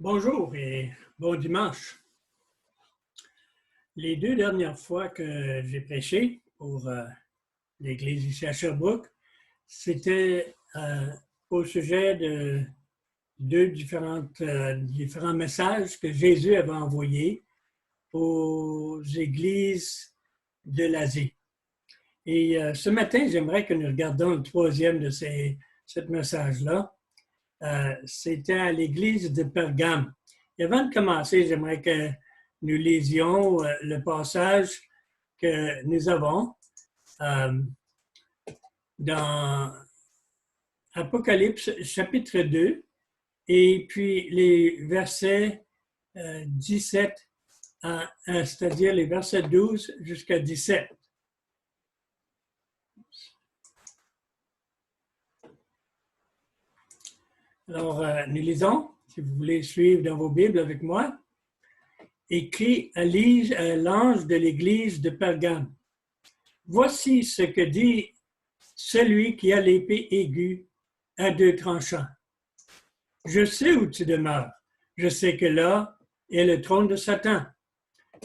Bonjour et bon dimanche. Les deux dernières fois que j'ai prêché pour l'Église ici à Sherbrooke, c'était au sujet de différents messages que Jésus avait envoyés aux églises de l'Asie. Et ce matin, j'aimerais que nous regardions le troisième de ces messages-là. C'était à l'église de Pergame. Et avant de commencer, j'aimerais que nous lisions le passage que nous avons dans Apocalypse chapitre 2 et puis les versets 17, c'est-à-dire les versets 12 jusqu'à 17. Alors, nous lisons, si vous voulez suivre dans vos Bibles avec moi. Écrit à l'ange de l'église de Pergame. Voici ce que dit celui qui a l'épée aiguë à deux tranchants. Je sais où tu demeures. Je sais que là est le trône de Satan.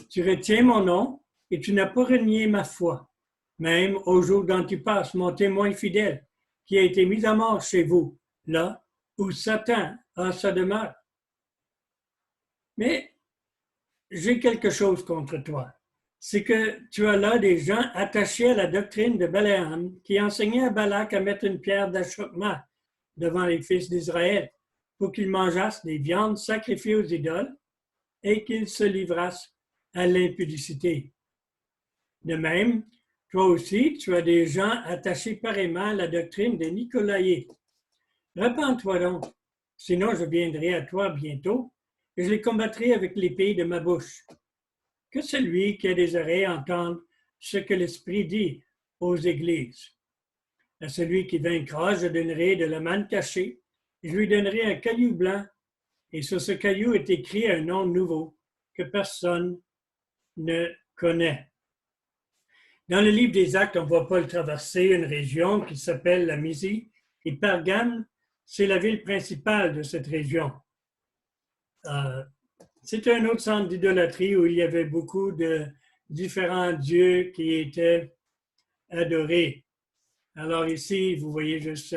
Tu retiens mon nom et tu n'as pas renié ma foi, même au jour d'Antipas, mon témoin fidèle, qui a été mis à mort chez vous, là où Satan a sa demeure. Mais j'ai quelque chose contre toi. C'est que tu as là des gens attachés à la doctrine de Balaam qui enseignaient à Balak à mettre une pierre d'achoppement devant les fils d'Israël pour qu'ils mangeassent des viandes sacrifiées aux idoles et qu'ils se livrassent à l'impudicité. De même, toi aussi, tu as des gens attachés pareillement à la doctrine des Nicolaïens. Repends-toi donc, sinon je viendrai à toi bientôt et je les combattrai avec l'épée de ma bouche. Que celui qui a des oreilles entende ce que l'Esprit dit aux églises. À celui qui vaincra, je donnerai de la manne cachée, et je lui donnerai un caillou blanc, et sur ce caillou est écrit un nom nouveau que personne ne connaît. Dans le livre des Actes, on voit Paul traverser une région qui s'appelle la Mysie, et Pergame, c'est la ville principale de cette région. C'est un autre centre d'idolâtrie où il y avait beaucoup de différents dieux qui étaient adorés. Alors ici, vous voyez juste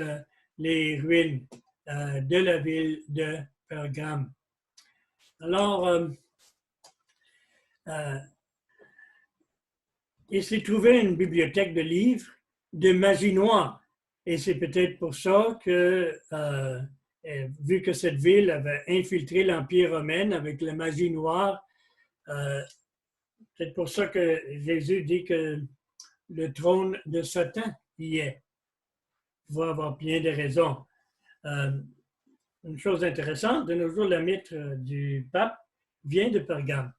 les ruines de la ville de Pergame. Alors, il s'est trouvé une bibliothèque de livres de magie noire. Et c'est peut-être pour ça que, vu que cette ville avait infiltré l'Empire romain avec la magie noire, c'est pour ça que Jésus dit que le trône de Satan y est. Il va avoir bien de raisons. Une chose intéressante, de nos jours, la mythe du pape vient de Pergame,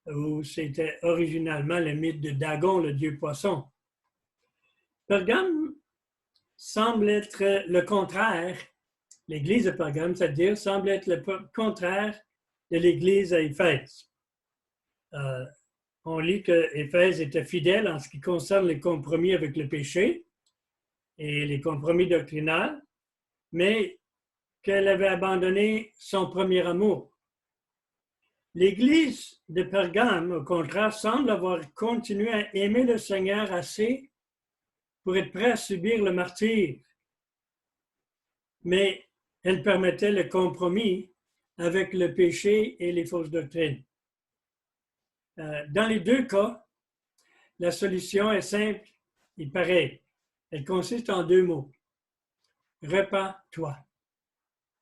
où c'était originalement le mythe de Dagon, le dieu poisson. Pergame semble être le contraire, l'église de Pergame, c'est-à-dire, semble être le contraire de l'église à Éphèse. On lit que Éphèse était fidèle en ce qui concerne les compromis avec le péché et les compromis doctrinaux, mais qu'elle avait abandonné son premier amour. L'Église de Pergame, au contraire, semble avoir continué à aimer le Seigneur assez pour être prêt à subir le martyre, mais elle permettait le compromis avec le péché et les fausses doctrines. Dans les deux cas, la solution est simple et pareille. Elle consiste en deux mots. Repens-toi.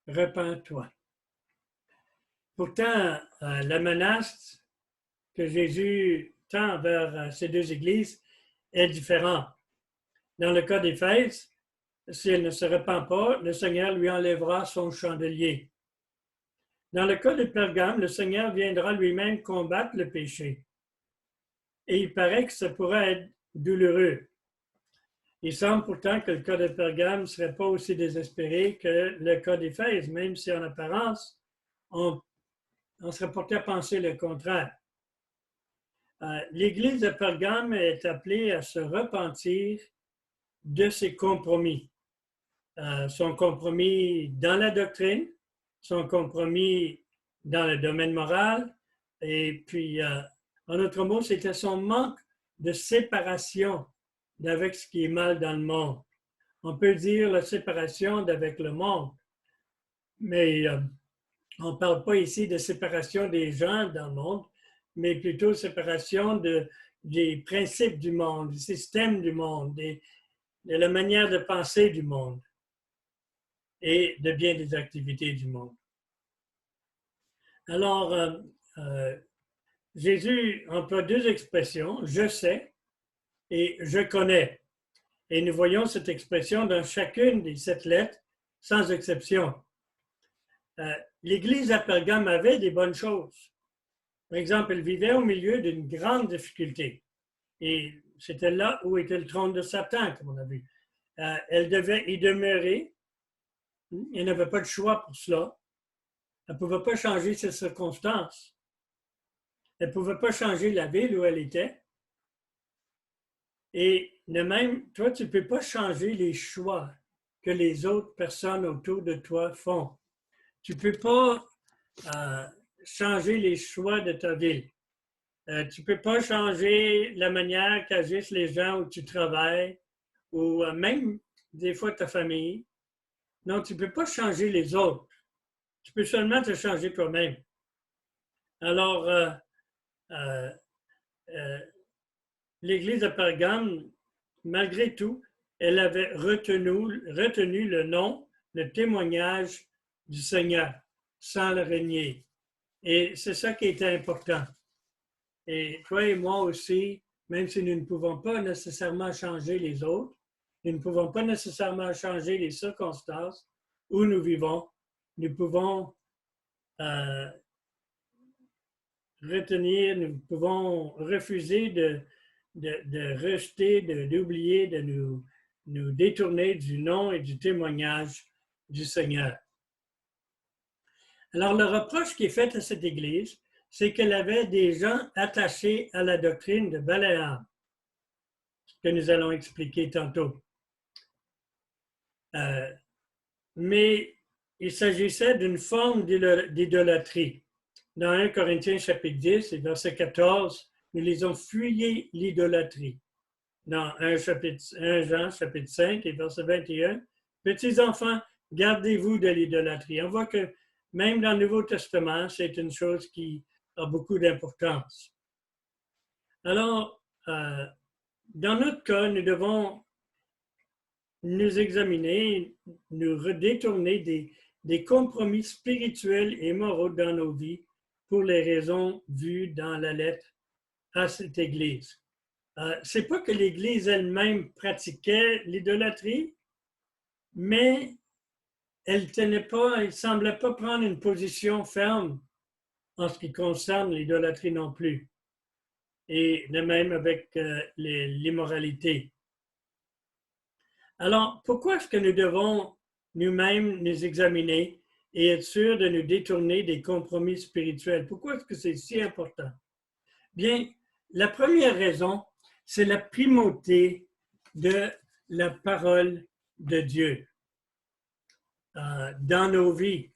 Repens-toi. Pourtant, la menace que Jésus tend vers ces deux églises est différente. Dans le cas d'Éphèse, si elle ne se repent pas, le Seigneur lui enlèvera son chandelier. Dans le cas de Pergame, le Seigneur viendra lui-même combattre le péché. Et il paraît que ça pourrait être douloureux. Il semble pourtant que le cas de Pergame ne serait pas aussi désespéré que le cas d'Éphèse, même si en apparence, on serait porté à penser le contraire. L'Église de Pergame est appelée à se repentir de ses compromis. Son compromis dans la doctrine, son compromis dans le domaine moral. Et puis, en autre mot, c'était son manque de séparation d'avec ce qui est mal dans le monde. On peut dire la séparation d'avec le monde, mais on ne parle pas ici de séparation des gens dans le monde, mais plutôt séparation des principes du monde, du système du monde, de la manière de penser du monde et de bien des activités du monde. Alors, Jésus emploie deux expressions, je sais et je connais. Et nous voyons cette expression dans chacune des 7 lettres, sans exception. L'Église à Pergame avait des bonnes choses. Par exemple, elle vivait au milieu d'une grande difficulté. Et c'était là où était le trône de Satan, comme on a vu. Elle devait y demeurer. Elle n'avait pas de choix pour cela. Elle ne pouvait pas changer ses circonstances. Elle ne pouvait pas changer la ville où elle était. Et de même, toi, tu ne peux pas changer les choix que les autres personnes autour de toi font. Tu ne peux pas changer les choix de ta ville. Tu ne peux pas changer la manière qu'agissent les gens où tu travailles ou même des fois ta famille. Non, tu ne peux pas changer les autres. Tu peux seulement te changer toi-même. Alors, l'Église de Pergame, malgré tout, elle avait retenu le nom, le témoignage du Seigneur sans le renier. Et c'est ça qui était important. Et toi et moi aussi, même si nous ne pouvons pas nécessairement changer les autres, nous ne pouvons pas nécessairement changer les circonstances où nous vivons, nous pouvons retenir, nous pouvons refuser de rejeter, d'oublier, de nous détourner du nom et du témoignage du Seigneur. Alors, le reproche qui est fait à cette Église, c'est qu'elle avait des gens attachés à la doctrine de Balaam, ce que nous allons expliquer tantôt. Mais il s'agissait d'une forme d'idolâtrie. Dans 1 Corinthiens chapitre 10 et verset 14, nous lisons « Fuyez l'idolâtrie ». Dans 1 Jean chapitre 5 et verset 21, « Petits enfants, gardez-vous de l'idolâtrie ». On voit que même dans le Nouveau Testament, c'est une chose qui a beaucoup d'importance. Alors, dans notre cas, nous devons nous examiner, nous redétourner des compromis spirituels et moraux dans nos vies pour les raisons vues dans la lettre à cette Église. C'est pas que l'Église elle-même pratiquait l'idolâtrie, mais elle ne semblait pas prendre une position ferme en ce qui concerne l'idolâtrie non plus, et de même avec l'immoralité. Alors, pourquoi est-ce que nous devons nous-mêmes nous examiner et être sûrs de nous détourner des compromis spirituels? Pourquoi est-ce que c'est si important? Bien, la première raison, c'est la primauté de la parole de Dieu dans nos vies.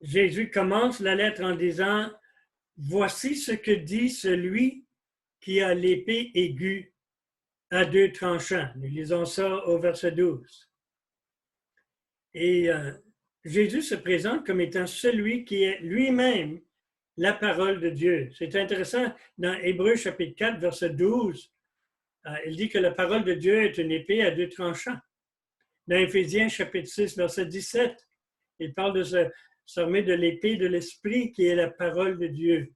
Jésus commence la lettre en disant « Voici ce que dit celui qui a l'épée aiguë à 2 tranchants. » Nous lisons ça au verset 12. Et Jésus se présente comme étant celui qui est lui-même la parole de Dieu. C'est intéressant, dans Hébreux chapitre 4, verset 12, il dit que la parole de Dieu est une épée à 2 tranchants. Dans Éphésiens chapitre 6, verset 17, il parle de s'armer de l'épée de l'Esprit qui est la parole de Dieu.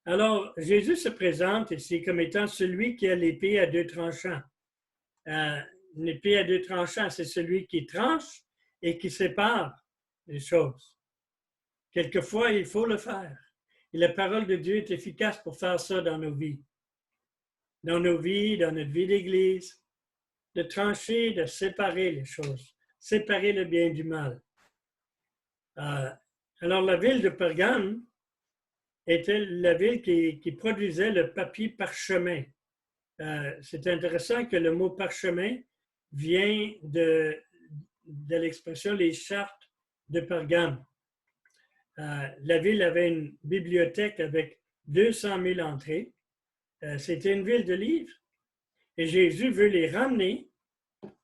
Alors, Jésus se présente ici comme étant celui qui a l'épée à 2 tranchants. Une épée à 2 tranchants, c'est celui qui tranche et qui sépare les choses. Quelquefois, il faut le faire. Et la parole de Dieu est efficace pour faire ça dans nos vies. Dans nos vies, dans notre vie d'Église, de trancher, de séparer les choses, séparer le bien du mal. Alors, la ville de Pergame était la ville qui produisait le papier parchemin. C'est intéressant que le mot parchemin vient de l'expression les chartes de Pergame. La ville avait une bibliothèque avec 200 000 entrées. C'était une ville de livres. Et Jésus veut les ramener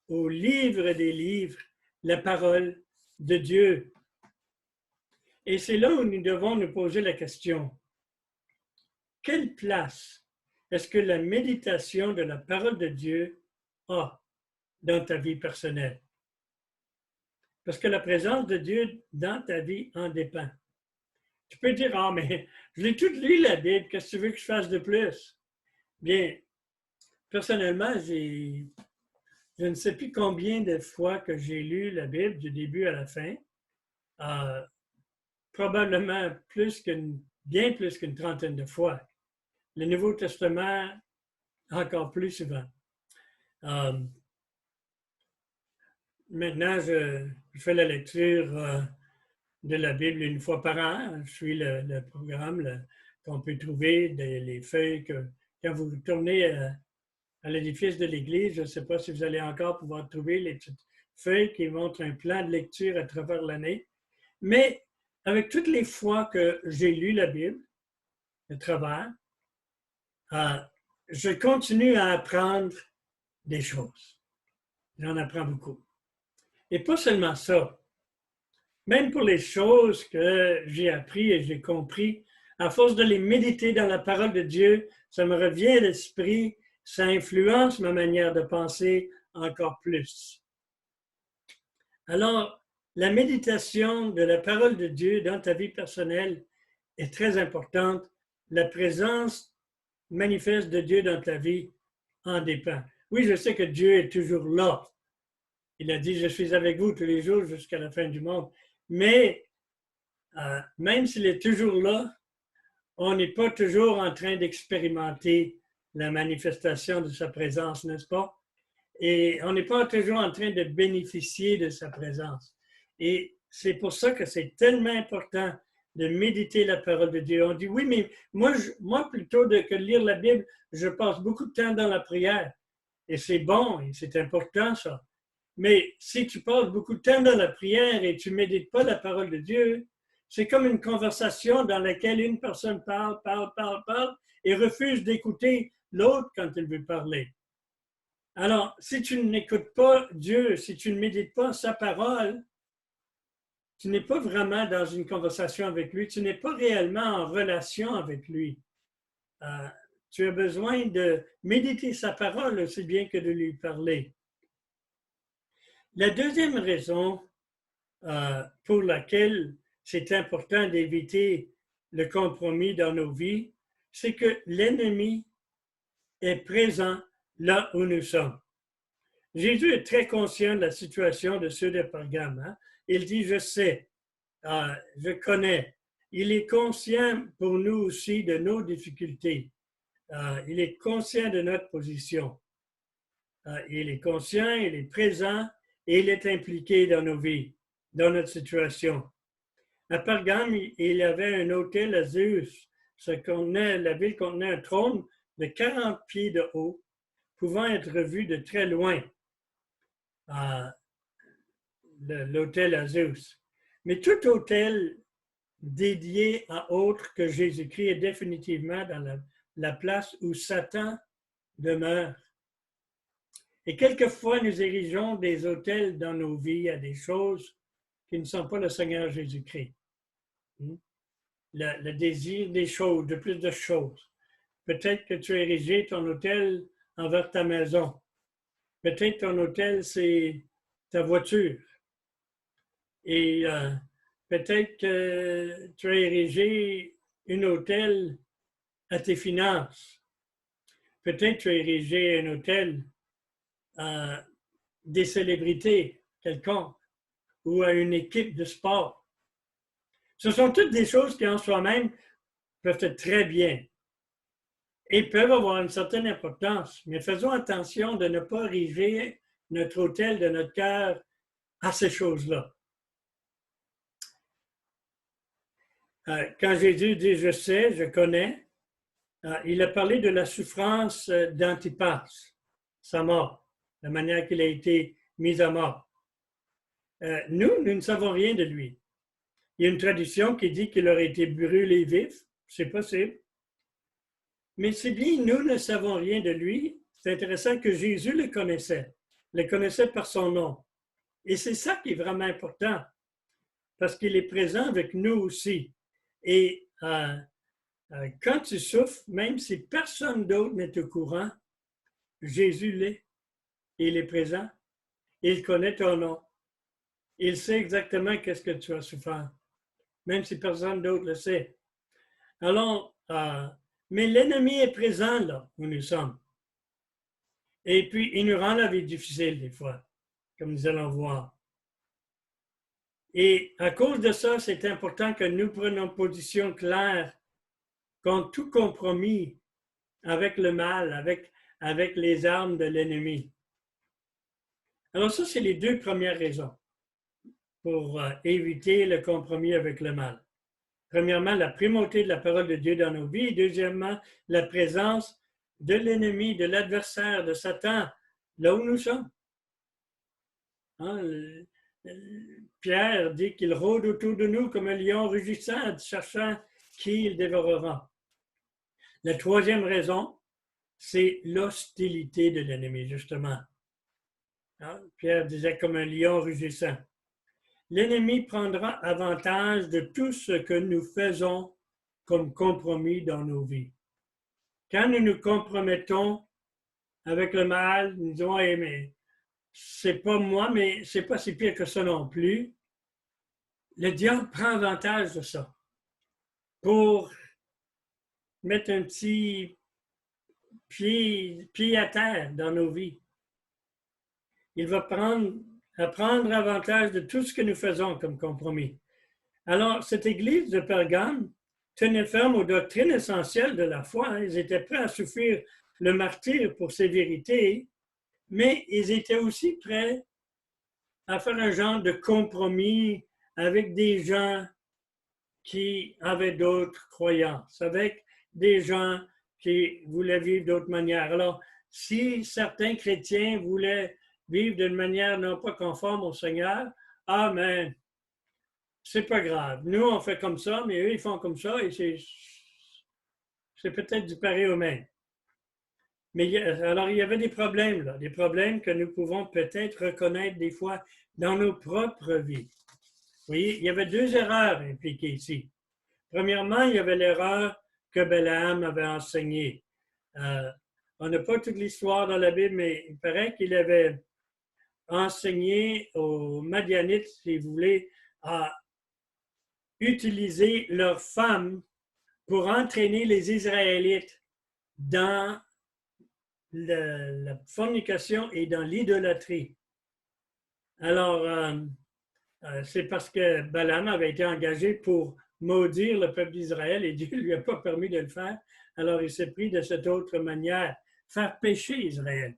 au livre des livres, la parole de Dieu. Et c'est là où nous devons nous poser la question, quelle place est-ce que la méditation de la parole de Dieu a dans ta vie personnelle? Parce que la présence de Dieu dans ta vie en dépend. Tu peux dire, ah, mais je l'ai toute lu la Bible, qu'est-ce que tu veux que je fasse de plus? Bien, personnellement, je ne sais plus combien de fois que j'ai lu la Bible du début à la fin. Probablement bien plus qu'une trentaine de fois. Le Nouveau Testament, encore plus souvent. Maintenant, je fais la lecture de la Bible une fois par an. Je suis le programme qu'on peut trouver, les feuilles quand vous tournez à l'édifice de l'Église, je ne sais pas si vous allez encore pouvoir trouver les petites feuilles qui montrent un plan de lecture à travers l'année. Mais avec toutes les fois que j'ai lu la Bible, de travers, je continue à apprendre des choses. J'en apprends beaucoup. Et pas seulement ça. Même pour les choses que j'ai appris et j'ai compris, à force de les méditer dans la parole de Dieu, ça me revient à l'esprit, ça influence ma manière de penser encore plus. Alors, la méditation de la parole de Dieu dans ta vie personnelle est très importante. La présence manifeste de Dieu dans ta vie en dépend. Oui, je sais que Dieu est toujours là. Il a dit, je suis avec vous tous les jours jusqu'à la fin du monde. Mais même s'il est toujours là, on n'est pas toujours en train d'expérimenter la manifestation de sa présence, n'est-ce pas? Et on n'est pas toujours en train de bénéficier de sa présence. Et c'est pour ça que c'est tellement important de méditer la parole de Dieu. On dit, oui, mais moi plutôt que de lire la Bible, je passe beaucoup de temps dans la prière. Et c'est bon, et c'est important ça. Mais si tu passes beaucoup de temps dans la prière et tu ne médites pas la parole de Dieu, c'est comme une conversation dans laquelle une personne parle et refuse d'écouter l'autre quand il veut parler. Alors, si tu n'écoutes pas Dieu, si tu ne médites pas sa parole, tu n'es pas vraiment dans une conversation avec lui, tu n'es pas réellement en relation avec lui. Tu as besoin de méditer sa parole aussi bien que de lui parler. La deuxième raison pour laquelle c'est important d'éviter le compromis dans nos vies, c'est que l'ennemi est présent là où nous sommes. Jésus est très conscient de la situation de ceux de Pergame. Hein? Il dit, je sais, je connais. Il est conscient pour nous aussi de nos difficultés. Il est conscient de notre position. Il est conscient, il est présent et il est impliqué dans nos vies, dans notre situation. À Pergame, il y avait un hôtel à Zeus. La ville contenait un trône de 40 pieds de haut, pouvant être vu de très loin. L'hôtel à Zeus. Mais tout hôtel dédié à autre que Jésus-Christ est définitivement dans la place où Satan demeure. Et quelquefois, nous érigeons des hôtels dans nos vies à des choses qui ne sont pas le Seigneur Jésus-Christ. Le désir des choses, de plus de choses. Peut-être que tu as érigé ton hôtel envers ta maison. Peut-être ton hôtel, c'est ta voiture. Et peut-être que tu as érigé un hôtel à tes finances. Peut-être que tu as érigé un hôtel à des célébrités quelconques ou à une équipe de sport. Ce sont toutes des choses qui en soi-même peuvent être très bien et peuvent avoir une certaine importance, mais faisons attention de ne pas ériger notre hôtel de notre cœur à ces choses-là. Quand Jésus dit « je sais, je connais », il a parlé de la souffrance d'Antipas, sa mort, la manière qu'il a été mis à mort. Nous ne savons rien de lui. Il y a une tradition qui dit qu'il aurait été brûlé vif, c'est possible. Mais si bien nous ne savons rien de lui, c'est intéressant que Jésus le connaissait par son nom. Et c'est ça qui est vraiment important, parce qu'il est présent avec nous aussi. Et quand tu souffres, même si personne d'autre n'est au courant, Jésus l'est. Il est présent. Il connaît ton nom. Il sait exactement qu'est-ce que tu as souffert, même si personne d'autre le sait. Alors, mais l'ennemi est présent là où nous sommes. Et puis, il nous rend la vie difficile des fois, comme nous allons voir. Et à cause de ça, c'est important que nous prenions position claire contre tout compromis avec le mal, avec les armes de l'ennemi. Alors ça, c'est les deux premières raisons pour éviter le compromis avec le mal. Premièrement, la primauté de la parole de Dieu dans nos vies. Deuxièmement, la présence de l'ennemi, de l'adversaire, de Satan, là où nous sommes. Hein, Pierre dit qu'il rôde autour de nous comme un lion rugissant, cherchant qui il dévorera. La troisième raison, c'est l'hostilité de l'ennemi, justement. Hein, Pierre disait comme un lion rugissant. L'ennemi prendra avantage de tout ce que nous faisons comme compromis dans nos vies. Quand nous nous compromettons avec le mal, nous disons, hey, mais c'est pas moi, mais c'est pas si pire que ça non plus. Le diable prend avantage de ça pour mettre un petit pied à terre dans nos vies. Il va prendre avantage de tout ce que nous faisons comme compromis. Alors, cette église de Pergame tenait ferme aux doctrines essentielles de la foi. Ils étaient prêts à souffrir le martyre pour ces vérités, mais ils étaient aussi prêts à faire un genre de compromis avec des gens qui avaient d'autres croyances, avec des gens qui voulaient vivre d'autres manières. Alors, si certains chrétiens voulaient vivre d'une manière non pas conforme au Seigneur, mais c'est pas grave. Nous, on fait comme ça, mais eux, ils font comme ça, et c'est peut-être du pareil au même. Mais alors, il y avait des problèmes, là, des problèmes que nous pouvons peut-être reconnaître des fois dans nos propres vies. Vous voyez, il y avait deux erreurs impliquées ici. Premièrement, il y avait l'erreur que Balaam avait enseignée. On n'a pas toute l'histoire dans la Bible, mais il paraît qu'il avait enseigné aux Madianites, si vous voulez, à utiliser leurs femmes pour entraîner les Israélites dans la fornication et dans l'idolâtrie. Alors, c'est parce que Balaam avait été engagé pour maudire le peuple d'Israël et Dieu ne lui a pas permis de le faire. Alors, il s'est pris de cette autre manière, faire pécher Israël.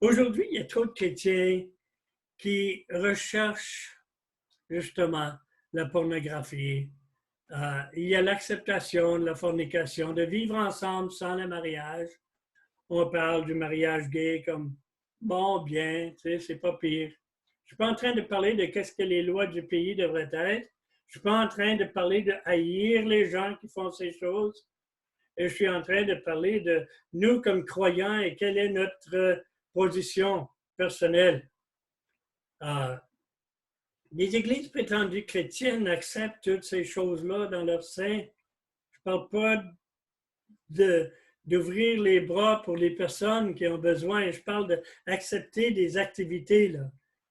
Aujourd'hui, il y a trop de chrétiens qui recherchent justement la pornographie. Il y a l'acceptation de la fornication, de vivre ensemble sans le mariage. On parle du mariage gay comme bon, bien, tu sais, c'est pas pire. Je ne suis pas en train de parler de qu'est-ce que les lois du pays devraient être. Je ne suis pas en train de parler de haïr les gens qui font ces choses. Et je suis en train de parler de nous comme croyants et quelle est notre position personnelle. Les églises prétendues chrétiennes acceptent toutes ces choses-là dans leur sein. Je ne parle pas d'ouvrir les bras pour les personnes qui ont besoin. Je parle d'accepter des activités là,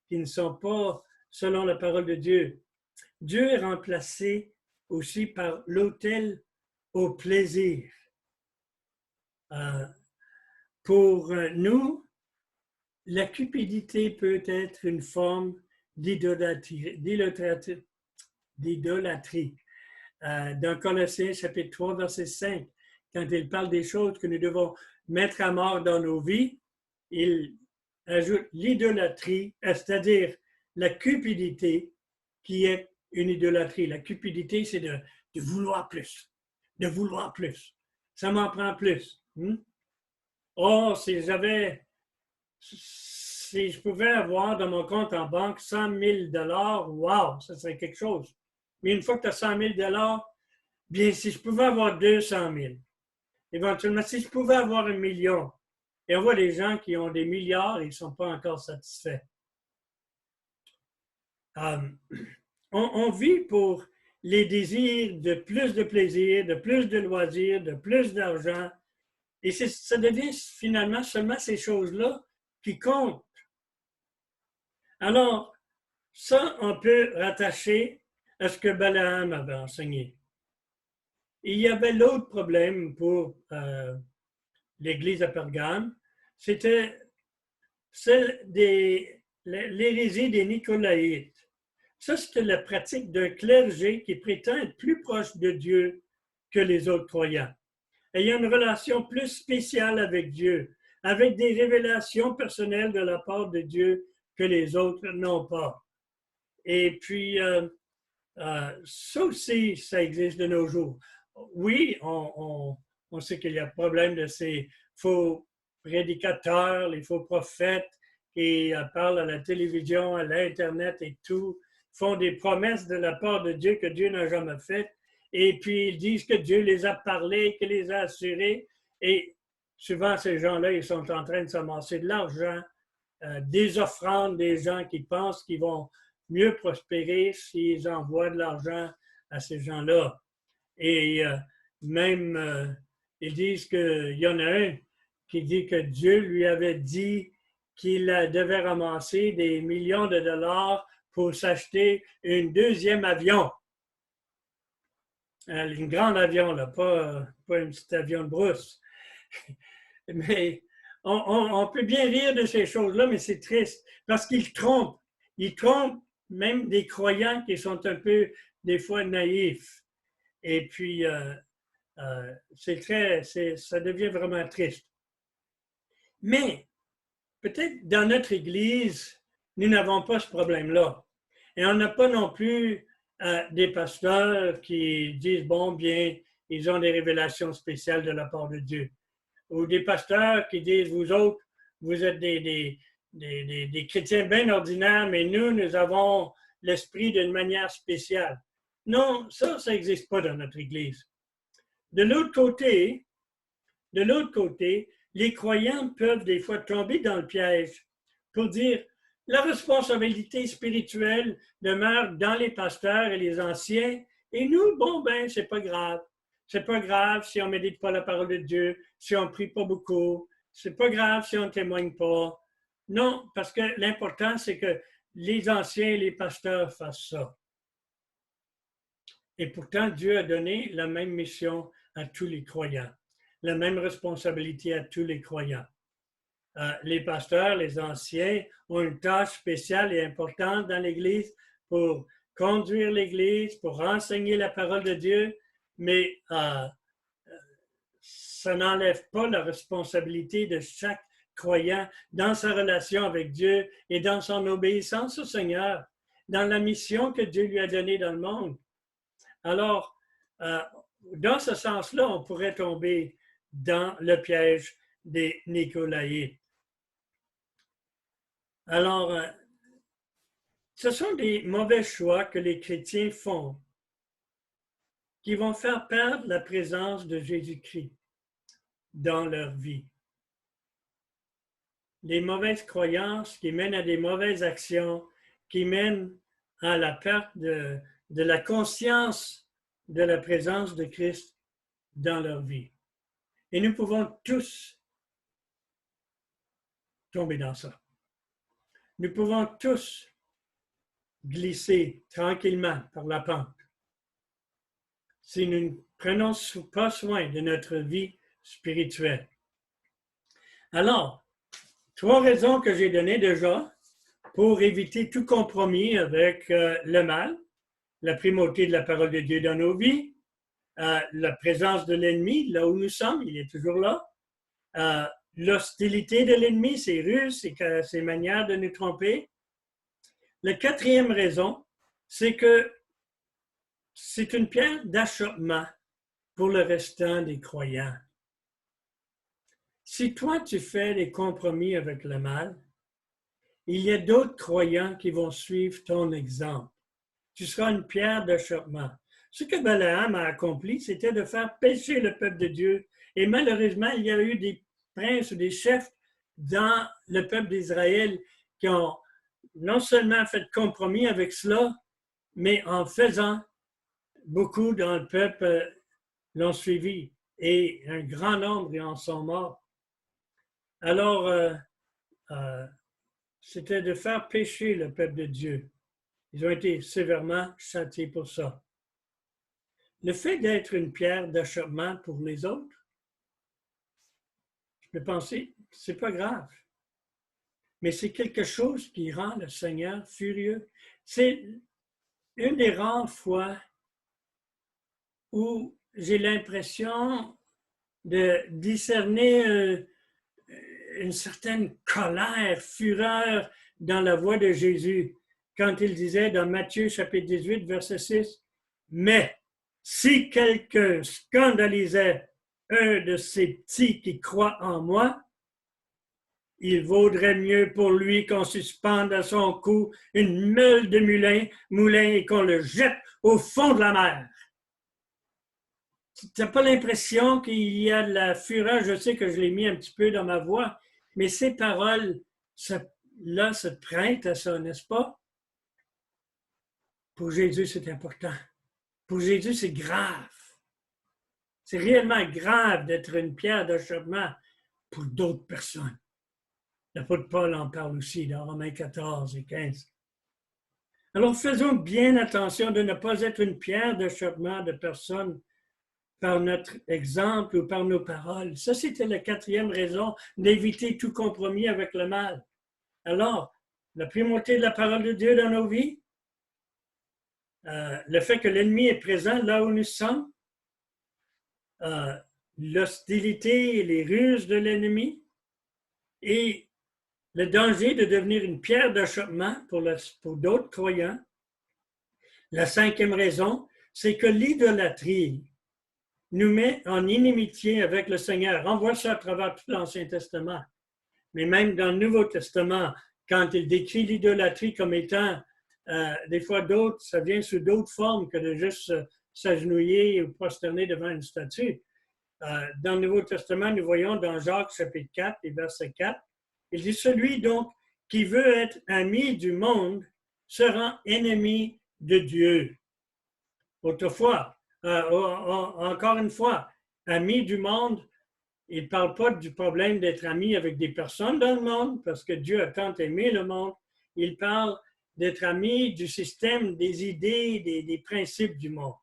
qui ne sont pas selon la parole de Dieu. Dieu est remplacé aussi par l'autel au plaisir. Pour nous, la cupidité peut être une forme d'idolâtrie. Dans Colossiens chapitre 3, verset 5, quand il parle des choses que nous devons mettre à mort dans nos vies, il ajoute l'idolâtrie, c'est-à-dire la cupidité qui est une idolâtrie. La cupidité, c'est de vouloir plus, de vouloir plus. Ça m'en prend plus. Oh, si si je pouvais avoir dans mon compte en banque 100 000 wow, ça serait quelque chose. Mais une fois que tu as 100 000 bien, si je pouvais avoir 200 000, éventuellement, si je pouvais avoir 1 million, et on voit des gens qui ont des milliards et ils ne sont pas encore satisfaits. On vit pour les désirs de plus de plaisir, de plus de loisirs, de plus d'argent. Et ça devient finalement seulement ces choses-là qui comptent. Alors, ça, on peut rattacher à ce que Balaam avait enseigné. Il y avait l'autre problème pour l'Église à Pergame, c'était celle de l'hérésie des Nicolaïtes. Ça, c'était la pratique d'un clergé qui prétend être plus proche de Dieu que les autres croyants, ayant une relation plus spéciale avec Dieu, avec des révélations personnelles de la part de Dieu que les autres n'ont pas. Et puis, ça aussi, ça existe de nos jours. Oui, on sait qu'il y a problème de ces faux prédicateurs, les faux prophètes qui parlent à la télévision, à l'Internet et tout, font des promesses de la part de Dieu que Dieu n'a jamais faites, et puis ils disent que Dieu les a parlé, qu'il les a assurés, et souvent ces gens-là, ils sont en train de s'amasser de l'argent, des offrandes, des gens qui pensent qu'ils vont mieux prospérer s'ils envoient de l'argent à ces gens-là. Et même, ils disent qu'il y en a un qui dit que Dieu lui avait dit qu'il devait ramasser des millions de dollars pour s'acheter un deuxième avion. Un grand avion, là, pas un petit avion de brousse. Mais on peut bien rire de ces choses-là, mais c'est triste parce qu'ils trompent. Ils trompent même des croyants qui sont un peu, des fois, naïfs. Et puis, ça devient vraiment triste. Mais, peut-être dans notre Église, nous n'avons pas ce problème-là. Et on n'a pas non plus des pasteurs qui disent, bon, bien, ils ont des révélations spéciales de la part de Dieu. Ou des pasteurs qui disent, vous autres, vous êtes des chrétiens bien ordinaires, mais nous avons l'esprit d'une manière spéciale. Non, ça n'existe pas dans notre Église. De l'autre côté, les croyants peuvent des fois tomber dans le piège pour dire la responsabilité spirituelle demeure dans les pasteurs et les anciens, et nous, bon, ben, c'est pas grave. C'est pas grave si on ne médite pas la parole de Dieu, si on ne prie pas beaucoup. C'est pas grave si on ne témoigne pas. Non, parce que l'important, c'est que les anciens et les pasteurs fassent ça. Et pourtant, Dieu a donné la même mission à tous les croyants, la même responsabilité à tous les croyants. Les pasteurs, les anciens, ont une tâche spéciale et importante dans l'Église pour conduire l'Église, pour enseigner la parole de Dieu, mais ça n'enlève pas la responsabilité de chaque croyant dans sa relation avec Dieu et dans son obéissance au Seigneur, dans la mission que Dieu lui a donnée dans le monde. Alors, dans ce sens-là, on pourrait tomber dans le piège des Nicolaïtes. Alors, ce sont des mauvais choix que les chrétiens font qui vont faire perdre la présence de Jésus-Christ dans leur vie. Les mauvaises croyances qui mènent à des mauvaises actions, qui mènent à la perte de la conscience de la présence de Christ dans leur vie. Et nous pouvons tous tomber dans ça. Nous pouvons tous glisser tranquillement par la pente si nous ne prenons pas soin de notre vie spirituelle. Alors, 3 raisons que j'ai données déjà pour éviter tout compromis avec le mal, la primauté de la parole de Dieu dans nos vies, la présence de l'ennemi, là où nous sommes, il est toujours là, l'hostilité de l'ennemi, ses ruses, ses manières de nous tromper. La 4e raison, c'est que c'est une pierre d'achoppement pour le restant des croyants. Si toi, tu fais des compromis avec le mal, il y a d'autres croyants qui vont suivre ton exemple. Tu seras une pierre d'achoppement. Ce que Balaam a accompli, c'était de faire pécher le peuple de Dieu. Et malheureusement, il y a eu des princes ou des chefs dans le peuple d'Israël qui ont non seulement fait compromis avec cela, mais en faisant, beaucoup dans le peuple l'ont suivi et un grand nombre en sont morts. Alors, c'était de faire pécher le peuple de Dieu. Ils ont été sévèrement châtiés pour ça. Le fait d'être une pierre d'achoppement pour les autres, je peux penser, c'est pas grave. Mais c'est quelque chose qui rend le Seigneur furieux. C'est une des rares fois où j'ai l'impression de discerner une certaine colère, fureur dans la voix de Jésus quand il disait dans Matthieu chapitre 18, verset 6, « Mais si quelqu'un scandalisait un de ces petits qui croient en moi, il vaudrait mieux pour lui qu'on suspende à son cou une meule de moulin et qu'on le jette au fond de la mer. » Tu n'as pas l'impression qu'il y a de la fureur? Je sais que je l'ai mis un petit peu dans ma voix, mais ces paroles, là, se prêtent à ça, n'est-ce pas? Pour Jésus, c'est important. Pour Jésus, c'est grave. C'est réellement grave d'être une pierre d'achoppement pour d'autres personnes. L'apôtre Paul en parle aussi dans Romains 14 et 15. Alors, faisons bien attention de ne pas être une pierre d'achoppement de personnes par notre exemple ou par nos paroles. Ça, c'était la quatrième raison d'éviter tout compromis avec le mal. Alors, la primauté de la parole de Dieu dans nos vies, le fait que l'ennemi est présent là où nous sommes, l'hostilité et les ruses de l'ennemi, et le danger de devenir une pierre d'achoppement pour d'autres croyants. La cinquième raison, c'est que l'idolâtrie nous met en inimitié avec le Seigneur. On voit ça à travers tout l'Ancien Testament. Mais même dans le Nouveau Testament, quand il décrit l'idolâtrie comme étant des fois d'autres, ça vient sous d'autres formes que de juste s'agenouiller ou prosterner devant une statue. Dans le Nouveau Testament, nous voyons dans Jacques chapitre 4 et verset 4, il dit « Celui donc qui veut être ami du monde sera ennemi de Dieu. » Autrefois, encore une fois, ami du monde, il ne parle pas du problème d'être ami avec des personnes dans le monde, parce que Dieu a tant aimé le monde. Il parle d'être ami du système, des idées, des principes du monde.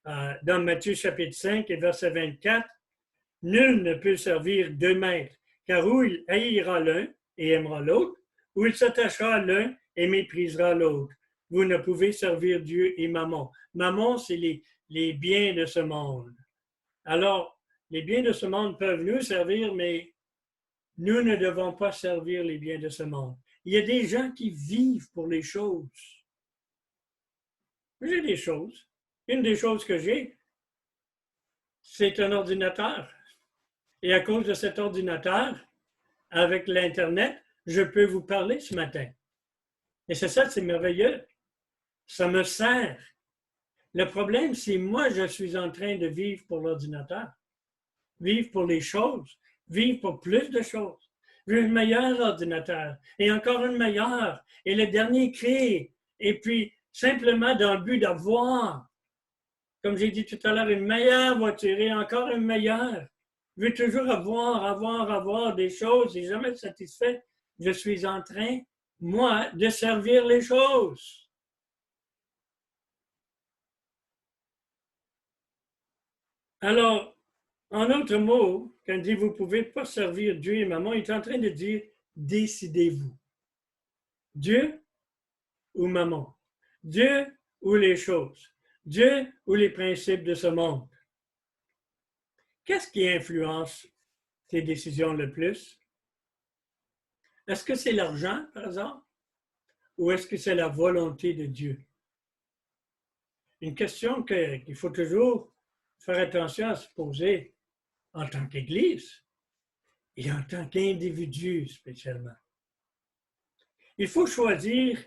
Dans Matthieu chapitre 5 et verset 24, « Nul ne peut servir deux maîtres, car ou il haïra l'un et aimera l'autre, ou il s'attachera à l'un et méprisera l'autre. Vous ne pouvez servir Dieu et Mammon. » Mammon, c'est les biens de ce monde. Alors, les biens de ce monde peuvent nous servir, mais nous ne devons pas servir les biens de ce monde. Il y a des gens qui vivent pour les choses. J'ai des choses. Une des choses que j'ai, c'est un ordinateur. Et à cause de cet ordinateur, avec l'Internet, je peux vous parler ce matin. Et c'est ça, c'est merveilleux. Ça me sert. Le problème, c'est moi, je suis en train de vivre pour l'ordinateur. Vivre pour les choses. Vivre pour plus de choses. Vivre un meilleur ordinateur. Et encore une meilleure. Et le dernier créé. Et puis, simplement dans le but d'avoir, comme j'ai dit tout à l'heure, une meilleure voiture et encore une meilleure. Je veux toujours avoir des choses et jamais satisfait. Je suis en train, moi, de servir les choses. Alors, en d'autres mots, quand il dit vous ne pouvez pas servir Dieu et Mammon, il est en train de dire décidez-vous. Dieu ou Mammon? Dieu ou les choses? Dieu ou les principes de ce monde? Qu'est-ce qui influence tes décisions le plus? Est-ce que c'est l'argent, par exemple? Ou est-ce que c'est la volonté de Dieu? Une question qu'il faut toujours faire attention à se poser en tant qu'Église et en tant qu'individu spécialement. Il faut choisir,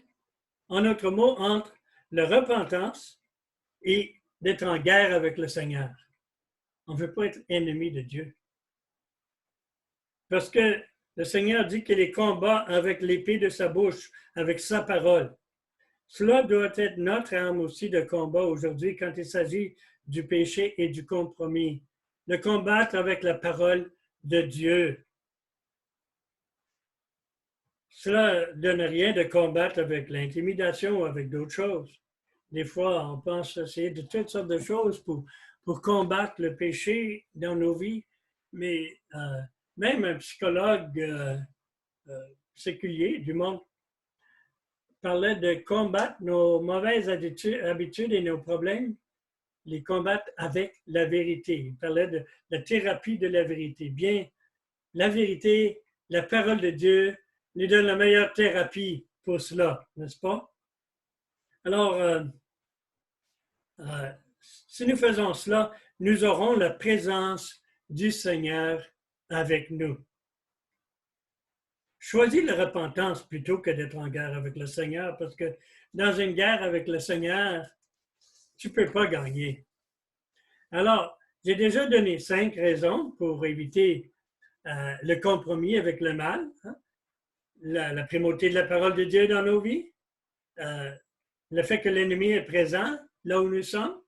en autre mot, entre la repentance et d'être en guerre avec le Seigneur. On ne veut pas être ennemi de Dieu. Parce que le Seigneur dit qu'il les combat avec l'épée de sa bouche, avec sa parole. Cela doit être notre arme aussi de combat aujourd'hui quand il s'agit du péché et du compromis. De combattre avec la parole de Dieu. Cela ne donne rien de combattre avec l'intimidation ou avec d'autres choses. Des fois, on pense essayer de toutes sortes de choses pour combattre le péché dans nos vies, mais même un psychologue séculier du monde parlait de combattre nos mauvaises habitudes et nos problèmes, les combattre avec la vérité. Il parlait de la thérapie de la vérité. Bien, la vérité, la parole de Dieu, nous donne la meilleure thérapie pour cela, n'est-ce pas? Alors, si nous faisons cela, nous aurons la présence du Seigneur avec nous. Choisis la repentance plutôt que d'être en guerre avec le Seigneur, parce que dans une guerre avec le Seigneur, tu ne peux pas gagner. Alors, j'ai déjà donné 5 raisons pour éviter le compromis avec le mal. Hein? La primauté de la parole de Dieu dans nos vies, le fait que l'ennemi est présent là où nous sommes,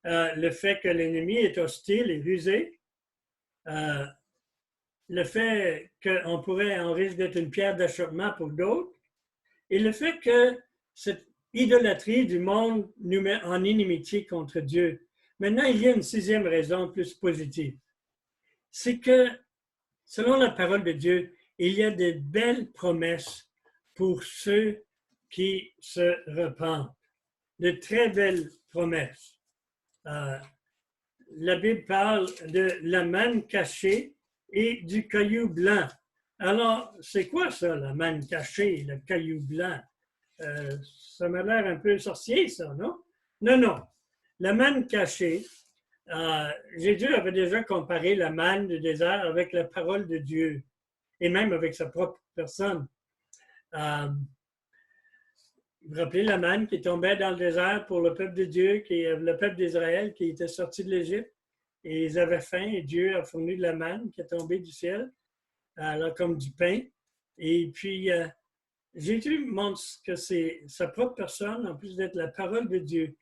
le fait que l'ennemi est hostile et rusé, le fait qu'on risque d'être une pierre d'achoppement pour d'autres, et le fait que cette idolâtrie du monde nous met en inimitié contre Dieu. Maintenant, il y a une 6e raison plus positive. C'est que, selon la parole de Dieu, il y a de belles promesses pour ceux qui se repentent. De très belles promesses. La Bible parle de la manne cachée et du caillou blanc. Alors, c'est quoi ça, la manne cachée, le caillou blanc? Ça m'a l'air un peu sorcier, ça, non? Non, non. La manne cachée, Jésus avait déjà comparé la manne du désert avec la parole de Dieu, et même avec sa propre personne. Vous vous rappelez la manne qui tombait dans le désert pour le peuple de Dieu, le peuple d'Israël qui était sorti de l'Égypte, et ils avaient faim, et Dieu a fourni de la manne qui est tombée du ciel, alors comme du pain. Et puis, Jésus montre que c'est sa propre personne, en plus d'être la parole de Dieu.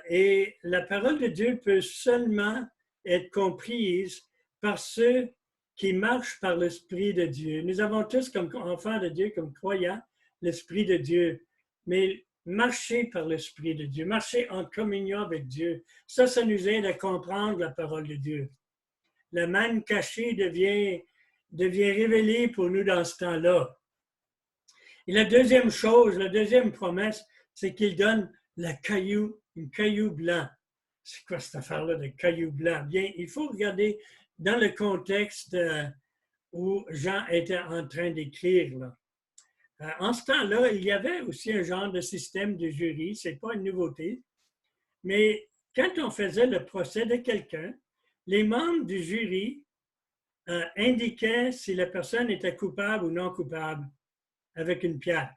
Et la parole de Dieu peut seulement être comprise par ceux qui marchent par l'Esprit de Dieu. Nous avons tous, comme enfants de Dieu, comme croyants, l'Esprit de Dieu. Mais marcher par l'Esprit de Dieu, marcher en communion avec Dieu, ça nous aide à comprendre la parole de Dieu. La manne cachée devient révélée pour nous dans ce temps-là. Et la deuxième chose, la deuxième promesse, c'est qu'il donne un caillou blanc. C'est quoi cette affaire-là de caillou blanc? Bien, il faut regarder dans le contexte où Jean était en train d'écrire. En ce temps-là, il y avait aussi un genre de système de jury, ce n'est pas une nouveauté, mais quand on faisait le procès de quelqu'un, les membres du jury indiquaient si la personne était coupable ou non coupable avec une pierre.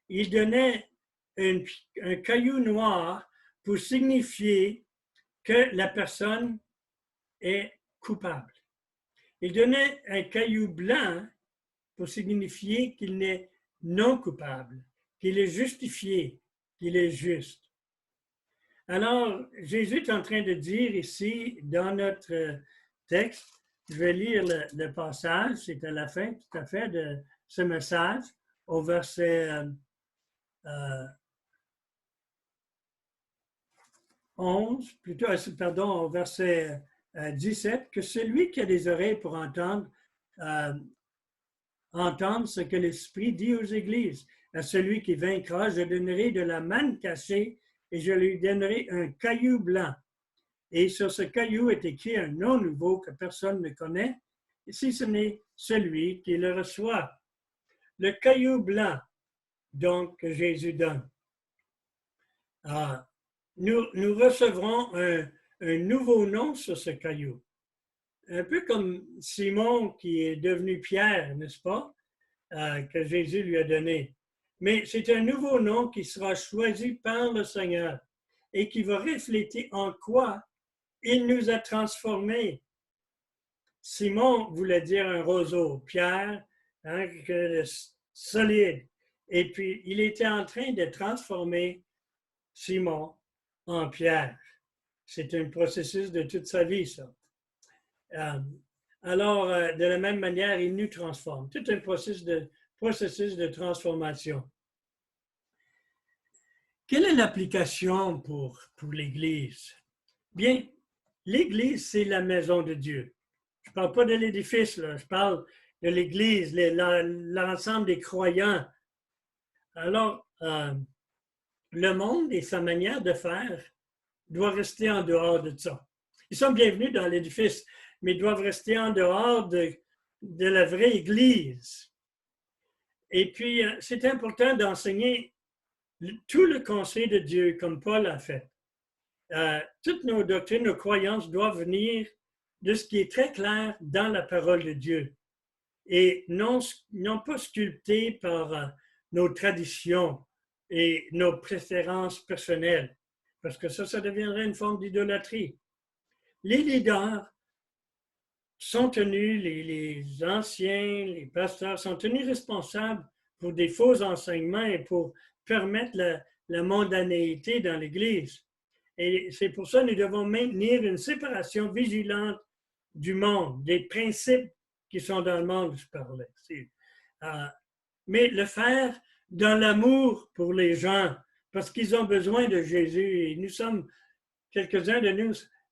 Ils donnaient un caillou noir pour signifier que la personne est coupable. Ils donnaient un caillou blanc pour signifier qu'il n'est non coupable, qu'il est justifié, qu'il est juste. Alors, Jésus est en train de dire ici, dans notre texte, je vais lire le passage, c'est à la fin tout à fait de ce message, au verset 11, plutôt, pardon, au verset 17, que celui qui a des oreilles pour entendre ce que l'Esprit dit aux églises. À celui qui vaincra, je donnerai de la manne cachée et je lui donnerai un caillou blanc. Et sur ce caillou est écrit un nom nouveau que personne ne connaît, si ce n'est celui qui le reçoit. Le caillou blanc, donc, que Jésus donne. Nous recevrons un nouveau nom sur ce caillou. Un peu comme Simon qui est devenu Pierre, n'est-ce pas? que Jésus lui a donné. Mais c'est un nouveau nom qui sera choisi par le Seigneur et qui va refléter en quoi il nous a transformés. Simon voulait dire un roseau, Pierre, solide. Et puis, il était en train de transformer Simon en Pierre. C'est un processus de toute sa vie, ça. Alors, de la même manière, il nous transforme. Tout un processus de transformation. Quelle est l'application pour l'Église? Bien, l'Église, c'est la maison de Dieu. Je ne parle pas de l'édifice, là. Je parle de l'Église, l'ensemble des croyants. Alors, le monde et sa manière de faire doivent rester en dehors de ça. Ils sont bienvenus dans l'édifice, mais ils doivent rester en dehors de la vraie Église. Et puis, c'est important d'enseigner tout le conseil de Dieu, comme Paul a fait. Toutes nos doctrines, nos croyances doivent venir de ce qui est très clair dans la parole de Dieu et non pas sculptées par nos traditions et nos préférences personnelles, parce que ça deviendrait une forme d'idolâtrie. Les leaders sont tenus, les anciens, les pasteurs sont tenus responsables pour des faux enseignements et pour permettre la mondanéité dans l'Église. Et c'est pour ça que nous devons maintenir une séparation vigilante du monde, des principes qui sont dans le monde, je parlais. Mais le faire dans l'amour pour les gens, parce qu'ils ont besoin de Jésus. Et nous sommes, quelques-uns de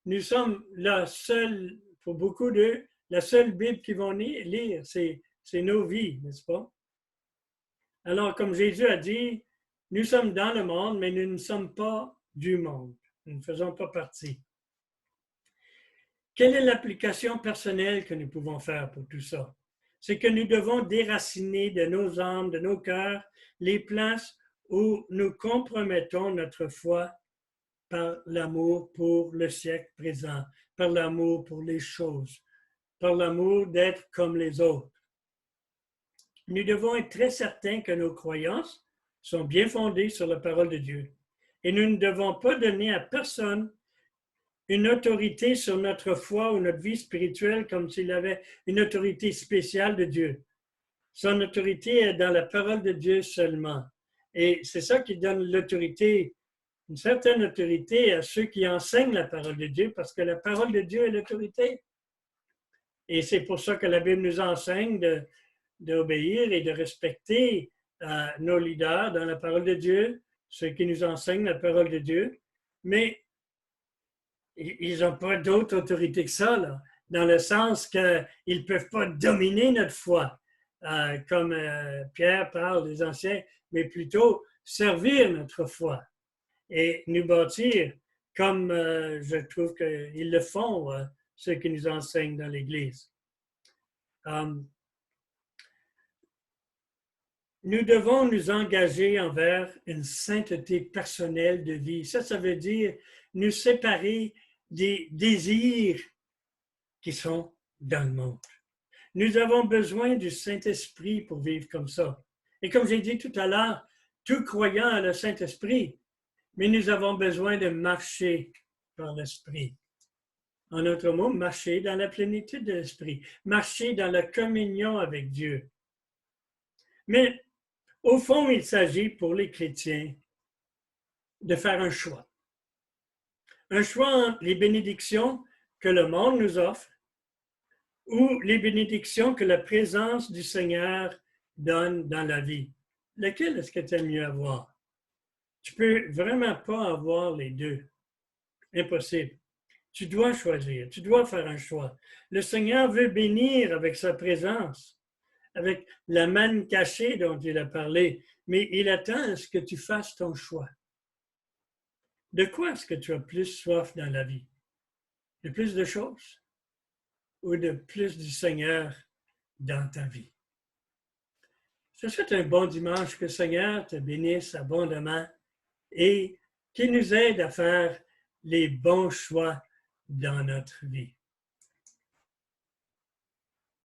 nous sommes la seule, pour beaucoup d'eux, la seule Bible qu'ils vont lire, c'est nos vies, n'est-ce pas? Alors, comme Jésus a dit, nous sommes dans le monde, mais nous ne sommes pas du monde. Nous ne faisons pas partie. Quelle est l'application personnelle que nous pouvons faire pour tout ça? C'est que nous devons déraciner de nos âmes, de nos cœurs, les places où nous compromettons notre foi par l'amour pour le siècle présent, par l'amour pour les choses, par l'amour d'être comme les autres. Nous devons être très certains que nos croyances sont bien fondées sur la parole de Dieu. Et nous ne devons pas donner à personne une autorité sur notre foi ou notre vie spirituelle comme s'il avait une autorité spéciale de Dieu. Son autorité est dans la parole de Dieu seulement. Et c'est ça qui donne l'autorité, une certaine autorité à ceux qui enseignent la parole de Dieu, parce que la parole de Dieu est l'autorité. Et c'est pour ça que la Bible nous enseigne d'obéir et de respecter nos leaders dans la parole de Dieu, ceux qui nous enseignent la parole de Dieu, mais ils n'ont pas d'autre autorité que ça, là, dans le sens qu'ils ne peuvent pas dominer notre foi, comme Pierre parle des anciens, mais plutôt servir notre foi et nous bâtir comme je trouve qu'ils le font, ceux qui nous enseignent dans l'Église. Nous devons nous engager envers une sainteté personnelle de vie. Ça veut dire nous séparer des désirs qui sont dans le monde. Nous avons besoin du Saint-Esprit pour vivre comme ça. Et comme j'ai dit tout à l'heure, tout croyant a le Saint-Esprit, mais nous avons besoin de marcher par l'Esprit. En d'autres mots, marcher dans la plénitude de l'Esprit, marcher dans la communion avec Dieu. Mais au fond, il s'agit pour les chrétiens de faire un choix. Un choix entre les bénédictions que le monde nous offre ou les bénédictions que la présence du Seigneur donne dans la vie. Lequel est-ce que tu aimes mieux avoir? Tu ne peux vraiment pas avoir les deux. Impossible. Tu dois choisir, tu dois faire un choix. Le Seigneur veut bénir avec sa présence, avec la manne cachée dont il a parlé, mais il attend à ce que tu fasses ton choix. De quoi est-ce que tu as plus soif dans la vie? De plus de choses ou de plus du Seigneur dans ta vie? Je te souhaite un bon dimanche, que le Seigneur te bénisse abondamment et qu'il nous aide à faire les bons choix dans notre vie.